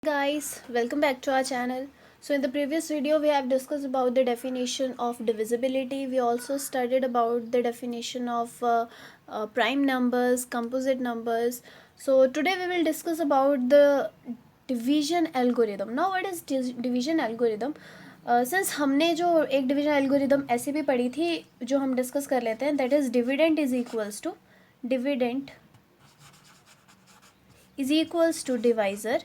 Guys, welcome back to our channel. So in the previous video we have discussed about the definition of divisibility. We also studied about the definition of prime numbers, composite numbers. So today we will discuss about the division algorithm. Now what is division algorithm? Since हमने जो एक division algorithm ऐसे भी पढ़ी थी जो हम discuss कर लेते हैं, that is dividend is equals to divisor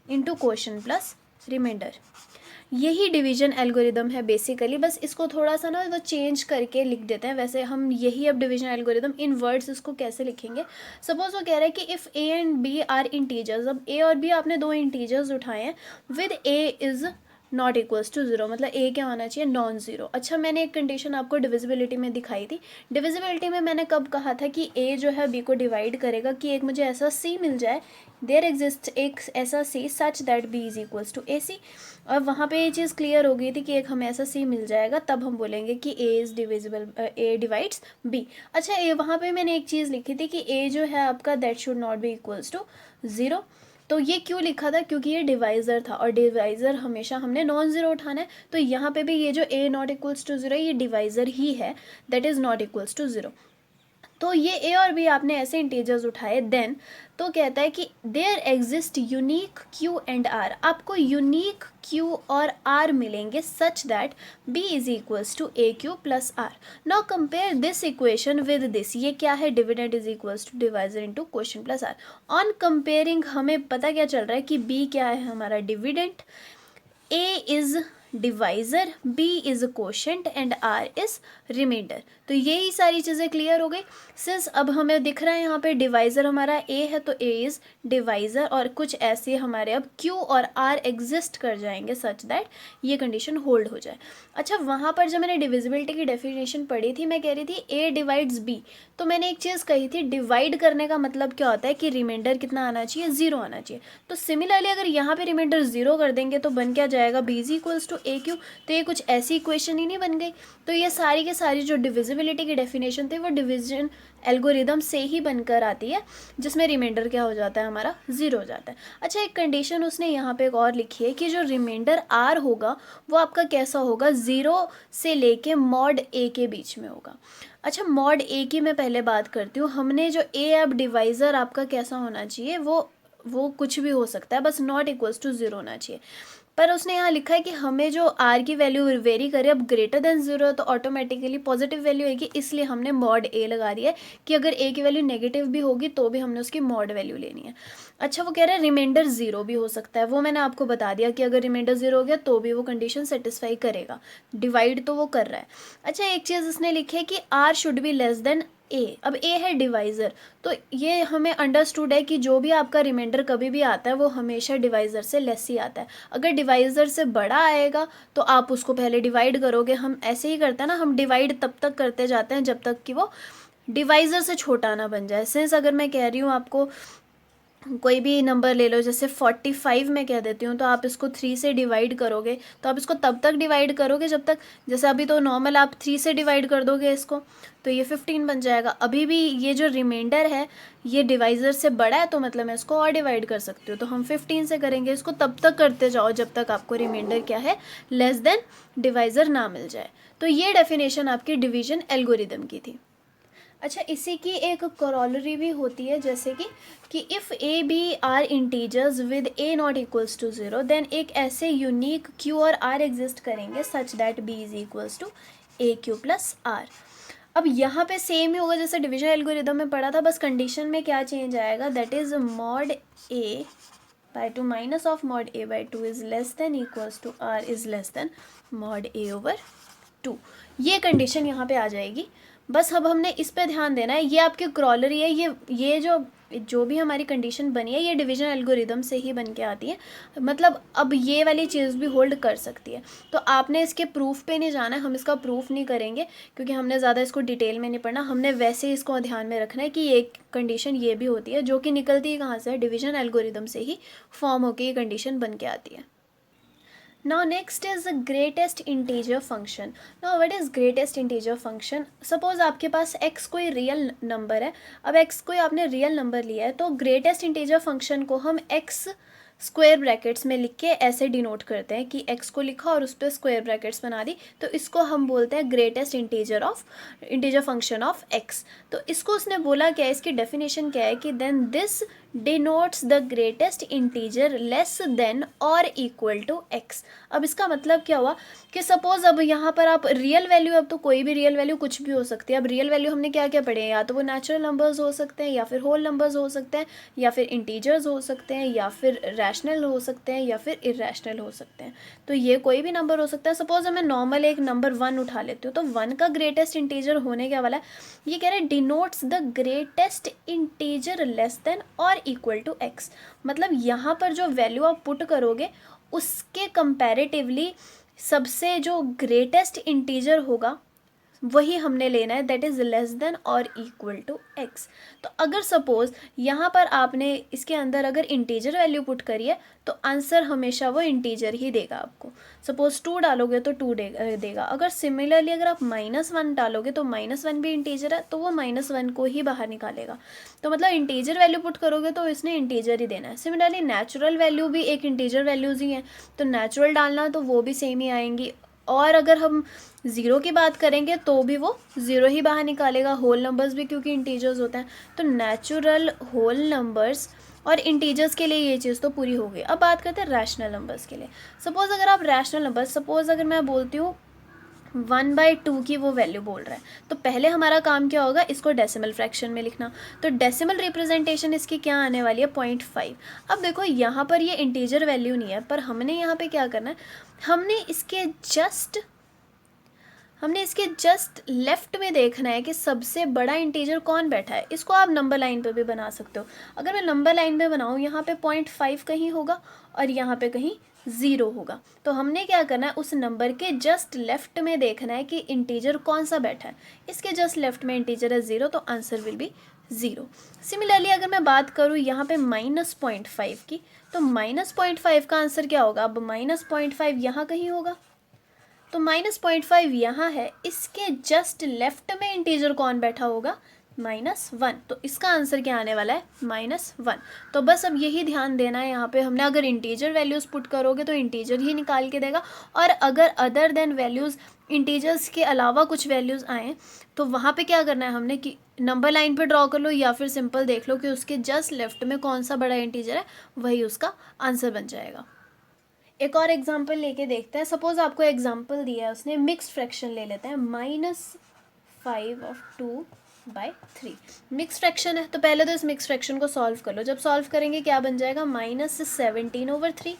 into quotient plus remainder. यही डिवीजन एल्गोरिदम है बेसिकली. बस इसको थोड़ा सा ना वो चेंज करके लिख देते हैं. वैसे हम यही अब डिवीजन एल्गोरिदम इन वर्ड्स इसको कैसे लिखेंगे. सपोज वो कह रहा है कि if A and B are integers. अब ए और बी आपने दो इंटीजर्स उठाए हैं with A is not equals to zero. मतलब ए क्या होना चाहिए, नॉन ज़ीरो. अच्छा, मैंने एक कंडीशन आपको डिविजिबिलिटी में दिखाई थी. डिविजिबिलिटी में मैंने कब कहा था कि ए जो है बी को डिवाइड करेगा कि एक मुझे ऐसा सी मिल जाए, देयर एग्जिस्ट एक ऐसा C such that B is equals to A C. और वहाँ पे ये चीज़ क्लियर हो गई थी कि एक हमें ऐसा सी मिल जाएगा, तब हम बोलेंगे कि A is divisible, A divides B. अच्छा, ए वहाँ पे मैंने एक चीज़ लिखी थी कि ए जो है आपका that should not be equals to zero. तो ये क्यों लिखा था, क्योंकि ये डिवाइज़र था और डिवाइज़र हमेशा हमने नॉन ज़ीरो उठाना है. तो यहाँ पे भी ये जो A not equals to zero ये डिवाइज़र ही है, that is not equals to zero. तो ये ए और बी आपने ऐसे इंटीजर्स उठाए. देन तो कहता है कि there exist unique Q and R. आपको यूनिक क्यू और आर मिलेंगे such that B is equals to A Q plus R. Now compare this equation with this. ये क्या है, dividend is equals to divisor into quotient plus R. On comparing हमें पता क्या चल रहा है कि बी क्या है हमारा dividend, A is divisor, B is quotient and R is remainder. तो यही सारी चीज़ें क्लियर हो गई. सिंस अब हमें दिख रहा है यहाँ पे डिवाइज़र हमारा ए है तो ए इज़ डिवाइज़र, और कुछ ऐसे हमारे अब क्यू और आर एग्जिस्ट कर जाएंगे सच दैट ये कंडीशन होल्ड हो जाए. अच्छा, वहाँ पर जब मैंने डिविजिबिलिटी की डेफिनेशन पढ़ी थी, मैं कह रही थी ए डिवाइड्स बी. तो मैंने एक चीज़ कही थी, डिवाइड करने का मतलब क्या होता है कि रिमाइंडर कितना आना चाहिए, ज़ीरो आना चाहिए. तो सिमिलरली अगर यहाँ पे रिमाइंडर ज़ीरो कर देंगे तो बन क्या जाएगा, B is equals to A Q. तो ये कुछ ऐसी इक्वेशन ही नहीं बन गई. तो ये सारी के सारी जो डिविजिबिलिटी की डेफिनेशन थी वो डिवीजन एल्गोरिदम से ही बनकर आती है, जिसमें रिमाइंडर क्या हो जाता है हमारा, ज़ीरो हो जाता है. अच्छा, एक कंडीशन उसने यहाँ पे एक और लिखी है कि जो रिमाइंडर आर होगा वो आपका कैसा होगा, ज़ीरो से लेके मॉड ए के बीच में होगा. अच्छा, मॉड ए की मैं पहले बात करती हूँ. हमने जो ए अब डिवाइज़र आपका कैसा होना चाहिए, वो कुछ भी हो सकता है, बस नॉट इक्वल्स टू ज़ीरो होना चाहिए. पर उसने यहाँ लिखा है कि हमें जो आर की वैल्यू वेरी करे, अब ग्रेटर देन ज़ीरो तो ऑटोमेटिकली पॉजिटिव वैल्यू आएगी, इसलिए हमने मॉड ए लगा दिया है कि अगर ए की वैल्यू नेगेटिव भी होगी तो भी हमने उसकी मॉड वैल्यू लेनी है. अच्छा, वो कह रहा है रिमाइंडर ज़ीरो भी हो सकता है. वो मैंने आपको बता दिया कि अगर रिमाइंडर ज़ीरो हो गया तो भी वो कंडीशन सेटिस्फाई करेगा, डिवाइड तो वो कर रहा है. अच्छा, एक चीज़ उसने लिखी है कि R should be less than A. अब ए है डिवाइज़र, तो ये हमें अंडरस्टूड है कि जो भी आपका रिमाइंडर कभी भी आता है वो हमेशा डिवाइज़र से लेस ही आता है. अगर डिवाइज़र से बड़ा आएगा तो आप उसको पहले डिवाइड करोगे. हम ऐसे ही करते हैं ना, हम डिवाइड तब तक करते जाते हैं जब तक कि वो डिवाइज़र से छोटा ना बन जाए. सिंस अगर मैं कह रही हूँ आपको कोई भी नंबर ले लो, जैसे 45 मैं कह देती हूँ, तो आप इसको 3 से डिवाइड करोगे तो आप इसको तब तक डिवाइड करोगे जब तक, जैसे अभी तो नॉर्मल आप 3 से डिवाइड कर दोगे इसको तो ये 15 बन जाएगा. अभी भी ये जो रिमाइंडर है ये डिवाइज़र से बड़ा है तो मतलब मैं इसको और डिवाइड कर सकती हूँ, तो हम 15 से करेंगे. इसको तब तक करते जाओ जब तक आपको रिमाइंडर क्या है, लेस देन डिवाइज़र ना मिल जाए. तो ये डेफिनेशन आपकी डिवीजन एल्गोरिदम की थी. अच्छा, इसी की एक कॉरोलरी भी होती है, जैसे कि if A B are integers with A not equals to zero, then एक ऐसे यूनिक क्यू और आर एग्जिस्ट करेंगे such that B is equals to A Q plus R. अब यहाँ पे सेम ही होगा जैसे डिवीजन एल्गोरिदम में पढ़ा था, बस कंडीशन में क्या चेंज आएगा, that is mod A by two minus of mod A by two is less than equals to R is less than mod A over two. ये कंडीशन यहाँ पे आ जाएगी. बस अब हमने इस पे ध्यान देना है. ये आपकी क्रॉलरी है, ये जो भी हमारी कंडीशन बनी है ये डिवीजन एल्गोरिदम से ही बन के आती है. मतलब अब ये वाली चीज़ भी होल्ड कर सकती है. तो आपने इसके प्रूफ पे नहीं जाना है, हम इसका प्रूफ नहीं करेंगे क्योंकि हमने ज़्यादा इसको डिटेल में नहीं पढ़ना. हमने वैसे ही इसको ध्यान में रखना है कि ये कंडीशन ये भी होती है जो कि निकलती है कहाँ से, डिवीजन एल्गोरिदम से ही फॉर्म होकर ये कंडीशन बन के आती है. Now next is the greatest integer function. Now what is greatest integer function? Suppose आपके पास x कोई रियल नंबर है. अब x कोई आपने रियल नंबर लिया है तो greatest integer function को हम x स्क्वायर ब्रैकेट्स में लिख के ऐसे डिनोट करते हैं कि x को लिखा और उस पर स्क्वायर ब्रैकेट्स बना दी, तो इसको हम बोलते हैं greatest integer function of x। तो इसको उसने बोला क्या है, इसकी डेफिनेशन क्या है कि then this denotes the greatest integer less than और इक्वल टू x। अब इसका मतलब क्या हुआ कि सपोज अब यहाँ पर आप रियल वैल्यू, अब तो कोई भी रियल वैल्यू कुछ भी हो सकती है। अब रियल वैल्यू हमने क्या क्या पढ़े हैं, या तो वो नेचुरल नंबर्स हो सकते हैं, या फिर होल नंबर्स हो सकते हैं, या फिर इंटीजर्स हो सकते हैं, या फिर रैशनल हो सकते हैं, या फिर इरेशनल हो सकते हैं। तो ये कोई भी नंबर हो सकता है। सपोज मैं नॉर्मल एक नंबर 1 उठा लेती हूँ, तो 1 का ग्रेटेस्ट इंटीजर होने क्या वाला है, ये कह रहे हैं denotes the greatest integer less than और इक्वल टू x। मतलब यहाँ पर जो वैल्यू आप पुट करोगे उसके कंपैरेटिवली सबसे जो ग्रेटेस्ट इंटीजर होगा वही हमने लेना है, दैट इज़ लेस देन और इक्वल टू x। तो अगर सपोज यहाँ पर आपने इसके अंदर अगर इंटीजर वैल्यू पुट करी है तो आंसर हमेशा वो इंटीजर ही देगा आपको। सपोज 2 डालोगे तो 2 देगा। अगर सिमिलरली अगर आप -1 डालोगे तो -1 भी इंटीजर है, तो वो -1 को ही बाहर निकालेगा। तो मतलब इंटीजर वैल्यू पुट करोगे तो इसने इंटीजर ही देना है। सिमिलरली नेचुरल वैल्यू भी एक इंटीजर वैल्यूज़ ही हैं, तो नेचुरल डालना तो वो भी सेम ही आएंगी। और अगर हम 0 की बात करेंगे तो भी वो 0 ही बाहर निकालेगा, होल नंबर्स भी क्योंकि इंटीजर्स होते हैं। तो नेचुरल, होल नंबर्स और इंटीजर्स के लिए ये चीज़ तो पूरी हो गई। अब बात करते हैं रैशनल नंबर्स के लिए। सपोज़ अगर आप रैशनल नंबर, सपोज़ अगर मैं बोलती हूँ 1/2 की वो वैल्यू बोल रहा है, तो पहले हमारा काम क्या होगा, इसको डेसिमल फ्रैक्शन में लिखना। तो डेसिमल रिप्रेजेंटेशन इसकी क्या आने वाली है, 0.5। अब देखो यहाँ पर ये इंटीजर वैल्यू नहीं है, पर हमने यहाँ पे क्या करना है, हमने इसके जस्ट लेफ्ट में देखना है कि सबसे बड़ा इंटीजर कौन बैठा है। इसको आप नंबर लाइन पे भी बना सकते हो। अगर मैं नंबर लाइन पे बनाऊँ, यहाँ पे 0.5 कहीं होगा और यहाँ पे कहीं 0 होगा। तो हमने क्या करना है, उस नंबर के जस्ट लेफ्ट में देखना है कि इंटीजर कौन सा बैठा है। इसके जस्ट लेफ्ट में इंटीजर है 0, तो आंसर विल बी 0। सिमिलरली अगर मैं बात करूँ यहाँ पे -0.5 की, तो -0.5 का आंसर क्या होगा। अब -0.5 यहाँ कहीं होगा, तो -0.5 यहाँ है, इसके जस्ट लेफ्ट में इंटीजर कौन बैठा होगा, -1। तो इसका आंसर क्या आने वाला है, -1। तो बस अब यही ध्यान देना है यहाँ पे, हमने अगर इंटीजर वैल्यूज़ पुट करोगे तो इंटीजर ही निकाल के देगा, और अगर अदर देन वैल्यूज़, इंटीजर्स के अलावा कुछ वैल्यूज़ आएँ तो वहाँ पे क्या करना है हमने कि नंबर लाइन पे ड्रॉ कर लो, या फिर सिंपल देख लो कि उसके जस्ट लेफ्ट में कौन सा बड़ा इंटीजर है, वही उसका आंसर बन जाएगा। एक और एग्जाम्पल लेके देखते हैं। सपोज आपको एग्जाम्पल दिया है उसने, मिक्स्ड फ्रैक्शन ले लेते हैं, -5/2/3 मिक्स फ्रैक्शन है। तो पहले तो इस मिक्स फ्रैक्शन को सॉल्व कर लो। जब सॉल्व करेंगे क्या बन जाएगा, -17/3।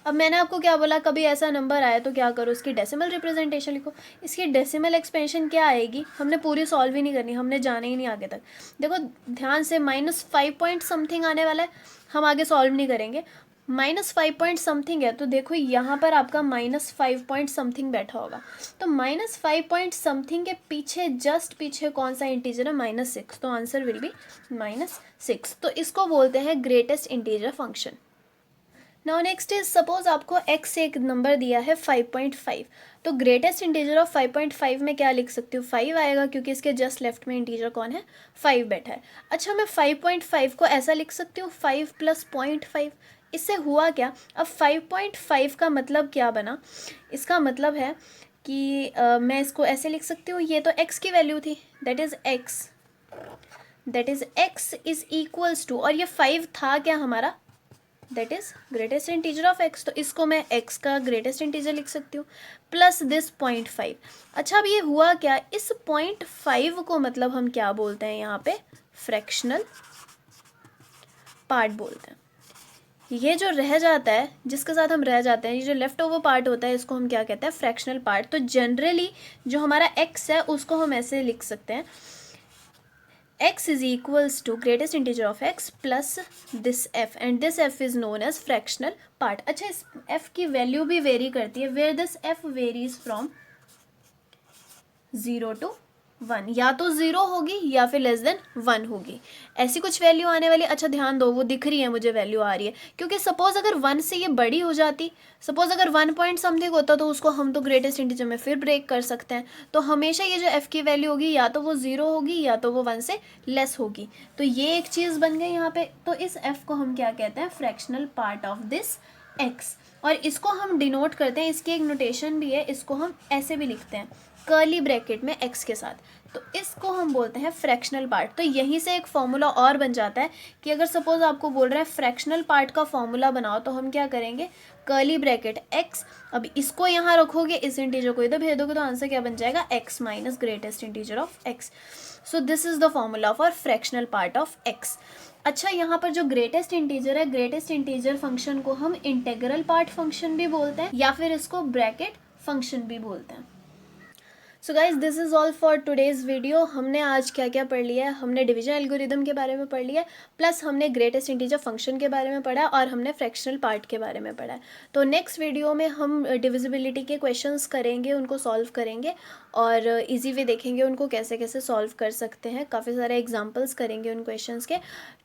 अब मैंने आपको क्या बोला, कभी ऐसा नंबर आया तो क्या करो, इसकी डेसिमल रिप्रेजेंटेशन लिखो। इसकी डेसिमल एक्सपेंशन क्या आएगी, हमने पूरी सॉल्व ही नहीं करनी, हमने जाना ही नहीं आगे तक। देखो ध्यान से, -5 पॉइंट समथिंग आने वाला है, हम आगे सॉल्व नहीं करेंगे। -5 पॉइंट समथिंग है, तो देखो यहाँ पर आपका -5 पॉइंट समथिंग बैठा होगा। तो -5 पॉइंट समथिंग के पीछे जस्ट पीछे कौन सा इंटीजर है, -6। तो आंसर विल बी -6। तो इसको बोलते हैं greatest integer function. Now next is, suppose आपको x से एक नंबर दिया है 5.5। तो ग्रेटेस्ट इंटीजर ऑफ 5.5 में क्या लिख सकती हूँ, 5 आएगा, क्योंकि इसके जस्ट लेफ्ट में इंटीजर कौन है, 5 बैठा है। अच्छा, मैं 5.5 को ऐसा लिख सकती हूँ 5 + 0.5। इससे हुआ क्या, अब 5.5 का मतलब क्या बना, इसका मतलब है कि मैं इसको ऐसे लिख सकती हूँ, ये तो x की वैल्यू थी, that is x is equals to, और ये 5 था क्या हमारा, that is greatest integer of x। तो इसको मैं x का ग्रेटेस्ट इंटीजर लिख सकती हूँ, प्लस दिस 0.5। अच्छा, अब ये हुआ क्या, इस 0.5 को मतलब हम क्या बोलते हैं यहाँ पे, फ्रैक्शनल पार्ट बोलते हैं। ये जो रह जाता है, जिसके साथ हम रह जाते हैं, ये जो लेफ्ट ओवर पार्ट होता है, इसको हम क्या कहते हैं, फ्रैक्शनल पार्ट। तो जनरली जो हमारा x है उसको हम ऐसे लिख सकते हैं, x is equals to greatest integer of x plus this f, and this f is known as fractional part. अच्छा, इस f की वैल्यू भी वेरी करती है, where this f varies from 0 to 1, या तो 0 होगी या फिर लेस देन 1 होगी, ऐसी कुछ वैल्यू आने वाली। अच्छा ध्यान दो, वो दिख रही है मुझे, वैल्यू आ रही है, क्योंकि सपोज अगर 1 से ये बड़ी हो जाती, सपोज अगर 1 पॉइंट समथिंग होता, तो उसको हम तो ग्रेटेस्ट इंटीजर में फिर ब्रेक कर सकते हैं। तो हमेशा ये जो f की वैल्यू होगी या तो वो 0 होगी या तो वो 1 से लेस होगी। तो ये एक चीज़ बन गई यहाँ पे। तो इस f को हम क्या कहते हैं, fractional part of this x। और इसको हम डिनोट करते हैं, इसकी एक नोटेशन भी है, इसको हम ऐसे भी लिखते हैं कर्ली ब्रैकेट में x के साथ। तो इसको हम बोलते हैं फ्रैक्शनल पार्ट। तो यहीं से एक फॉर्मूला और बन जाता है कि अगर सपोज आपको बोल रहा है फ्रैक्शनल पार्ट का फॉर्मूला बनाओ, तो हम क्या करेंगे, कर्ली ब्रैकेट x, अब इसको यहाँ रखोगे, इस इंटीजर को इधर भेज दोगे, तो आंसर क्या बन जाएगा, x minus greatest integer of x। So this is the formula for fractional part of x। अच्छा, यहाँ पर जो ग्रेटेस्ट इंटीजर है, ग्रेटेस्ट इंटीजर फंक्शन को हम इंटेग्रल पार्ट फंक्शन भी बोलते हैं या फिर इसको ब्रैकेट फंक्शन भी बोलते हैं। So guys, this is all for today's video. हमने आज क्या क्या पढ़ लिया है, हमने डिवीजन एल्गोरिदम के बारे में पढ़ लिया है, प्लस हमने ग्रेटेस्ट इंटीजर फंक्शन के बारे में पढ़ा है, और हमने फ्रैक्शनल पार्ट के बारे में पढ़ा है। तो नेक्स्ट वीडियो में हम डिविजिबिलिटी के क्वेश्चंस करेंगे, उनको सॉल्व करेंगे और इजी वे देखेंगे उनको कैसे कैसे सॉल्व कर सकते हैं। काफ़ी सारे एग्जाम्पल्स करेंगे उन क्वेश्चंस के।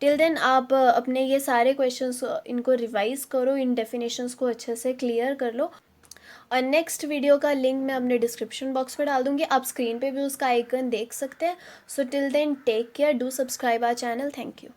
टिल देन आप अपने ये सारे क्वेश्चंस इनको रिवाइज करो, इन डेफिनेशंस को अच्छे से क्लियर कर लो। और नेक्स्ट वीडियो का लिंक मैं अपने डिस्क्रिप्शन बॉक्स में डाल दूंगी, आप स्क्रीन पे भी उसका आइकन देख सकते हैं। So till then take care, do subscribe our channel, thank you.